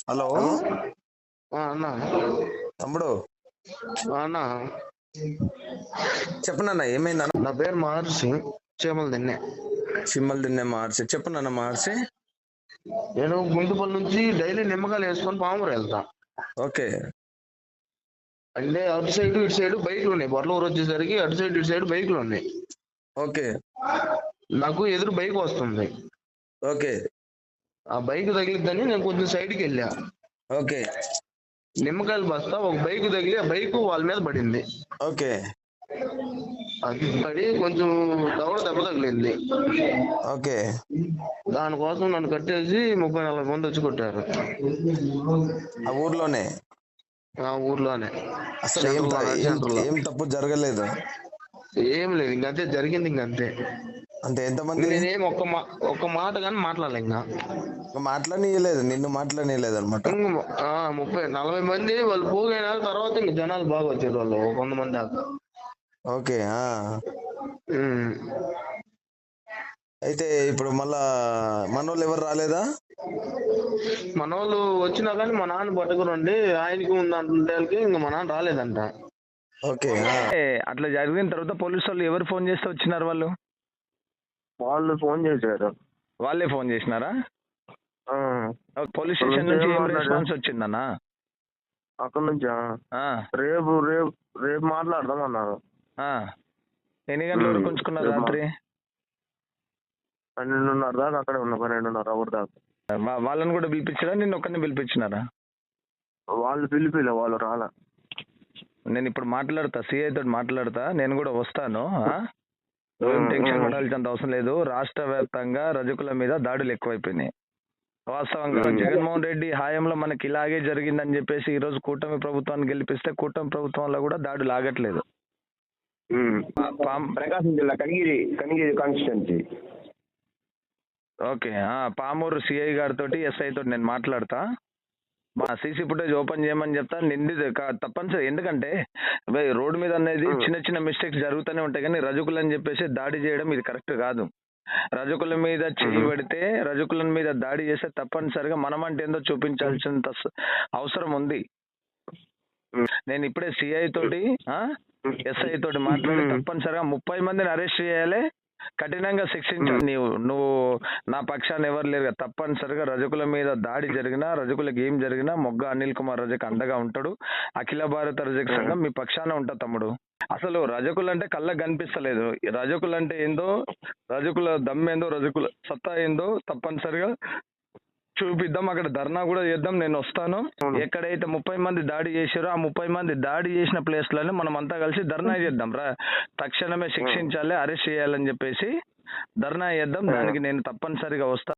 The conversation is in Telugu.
హలో హలో అన్న. తమ్ముడు, అన్న చెప్పనన్నా ఏమైందన్న? నా పేరు మహర్షి, చేమల దిన్నే. చిమ్మలు తిన్నే మార్చి చెప్పనన్న మార్చి. నేను గుంటుపల్లి నుంచి డైలీ నిమ్మకాయలు వేసుకొని పామురు వెళ్తా. ఓకే అంటే అటు సైడ్ ఇటు సైడ్ బైక్లు ఉన్నాయి. బొర్ల ఊరు వచ్చేసరికి అటు సైడ్ ఇటు సైడ్ బైక్లు ఉన్నాయి. ఓకే నాకు ఎదురు బైక్ వస్తుంది. ఓకే ఆ బైక్ తగిలిద్దని నేను కొంచెం సైడ్కి వెళ్ళా. ఓకే నిమ్మకాయలు బస్తా ఒక బైక్ తగిలి ఆ బైక్ వాళ్ళ మీద పడింది. ఓకే అది పడి కొంచెం దవడ దెబ్బ తగిలింది. ఓకే దానికోసం నన్ను కట్టేసి 30-40 మంది వచ్చి కొట్టారు. ఆ ఊర్లోనే? ఆ ఊర్లోనే అసలు సెంటర్ లో. ఏం తప్పు జరగలేదు? ఏం లేదు, ఇంకంతే జరిగింది. ఇంకంతే. అంటే ఎంతమంది? నేనేం ఒక్క మాట కానీ మాట్లాడలే. ఇంకా మాట్లాడనీయలేదు, నిన్ను మాట్లాడనీయలేదు అనమాట. 30-40 మంది వాళ్ళు పోగైన తర్వాత ఇంక జనాలు బాగా వచ్చారు. వాళ్ళు 100 మంది దాకా. ఓకే ఉమ్. అయితే ఇప్పుడు మళ్ళా మనోళ్ళు ఎవరు రాలేదా? మన వాళ్ళు వచ్చినా కానీ మా నాన్న పట్టుకురండి ఆయనకి ఉందంటే ఇంక మా నాన్న రాలేదంట. ఓకే అట్లా జరిగిన తర్వాత పోలీసు వాళ్ళు ఎవరు ఫోన్ చేస్తే వచ్చినారు? వాళ్ళు ఫోన్ చేశారు. వాళ్ళే ఫోన్ చేసినారా? పోలీస్ స్టేషన్ నుంచి ఏం రెస్పాన్స్ వచ్చిందన్నా? అక్కడ నుంచా? రేపు రేపు రేపు మాట్లాడదాం అన్నారు. ఎన్ని గంటల వరకు ఉంచుకున్నారు రాత్రి? 12:30 దాకా అక్కడే ఉన్నా. 12:30 అవర్ దాకా. వాళ్ళని కూడా పిలిపించారా, నిన్ను ఒక్కరిని పిలిపించినారా? వాళ్ళు పిలిపిలే, వాళ్ళు రాలా. నేను ఇప్పుడు మాట్లాడతా, సిఐ తోటి మాట్లాడతా. నేను కూడా వస్తాను. ఏం టెన్షన్ పడాల్సినంత అవసరం లేదు. రాష్ట్ర వ్యాప్తంగా రజకుల మీద దాడులు ఎక్కువైపోయినాయి. వాస్తవంగా జగన్మోహన్ రెడ్డి హయాంలో మనకి ఇలాగే జరిగిందని చెప్పేసి ఈ రోజు కూటమి ప్రభుత్వాన్ని గెలిపిస్తే కూటమి ప్రభుత్వంలో కూడా దాడులు ఆగట్లేదు. ప్రకాశం జిల్లా Kanigiri constituency. Okay Pamuru CI గారితో ఎస్ఐ తోటి నేను మాట్లాడతా. మా సీసీ ఫుటేజ్ ఓపెన్ చేయమని చెప్తా. తప్పనిసరి. ఎందుకంటే రోడ్డు మీద అనేది చిన్న చిన్న మిస్టేక్స్ జరుగుతూనే ఉంటాయి, కానీ రజకులు అని చెప్పేసి దాడి చేయడం ఇది కరెక్ట్ కాదు. రజకుల మీద చేయి పెడితే, రజకుల మీద దాడి చేస్తే తప్పనిసరిగా మనం అంటే ఏందో చూపించాల్సిన అవసరం ఉంది. నేను ఇప్పుడే సిఐ తోటి ఎస్ఐ తోటి మాట్లాడి తప్పనిసరిగా 30 మందిని అరెస్ట్ చేయాలి, కఠినంగా శిక్షించాలి. నువ్వు నా పక్షాన్ని ఎవరు లేరు. తప్పనిసరిగా రజకుల మీద దాడి జరిగినా, రజకులకు ఏం జరిగినా మొగ్గ అనిల్ కుమార్ రజక్ అండగా ఉంటాడు. అఖిల భారత రజక సంఘం మీ పక్షాన ఉంటా తమ్ముడు. అసలు రజకులు అంటే కళ్ళకు కనిపిస్తలేదు. రజకులు అంటే ఏందో, రజకుల దమ్మేందో, రజకుల సత్తా ఏందో తప్పనిసరిగా చూపిద్దాం. అక్కడ ధర్నా కూడా చేద్దాం. నేను వస్తాను. ఎక్కడైతే 30 మంది దాడి చేశారో ఆ 30 మంది దాడి చేసిన ప్లేస్ లోనే మనం అంతా కలిసి ధర్నా చేద్దాం. తక్షణమే శిక్షించాలి, అరెస్ట్ చేయాలని చెప్పేసి ధర్నా చేద్దాం. దానికి నేను తప్పనిసరిగా వస్తాను.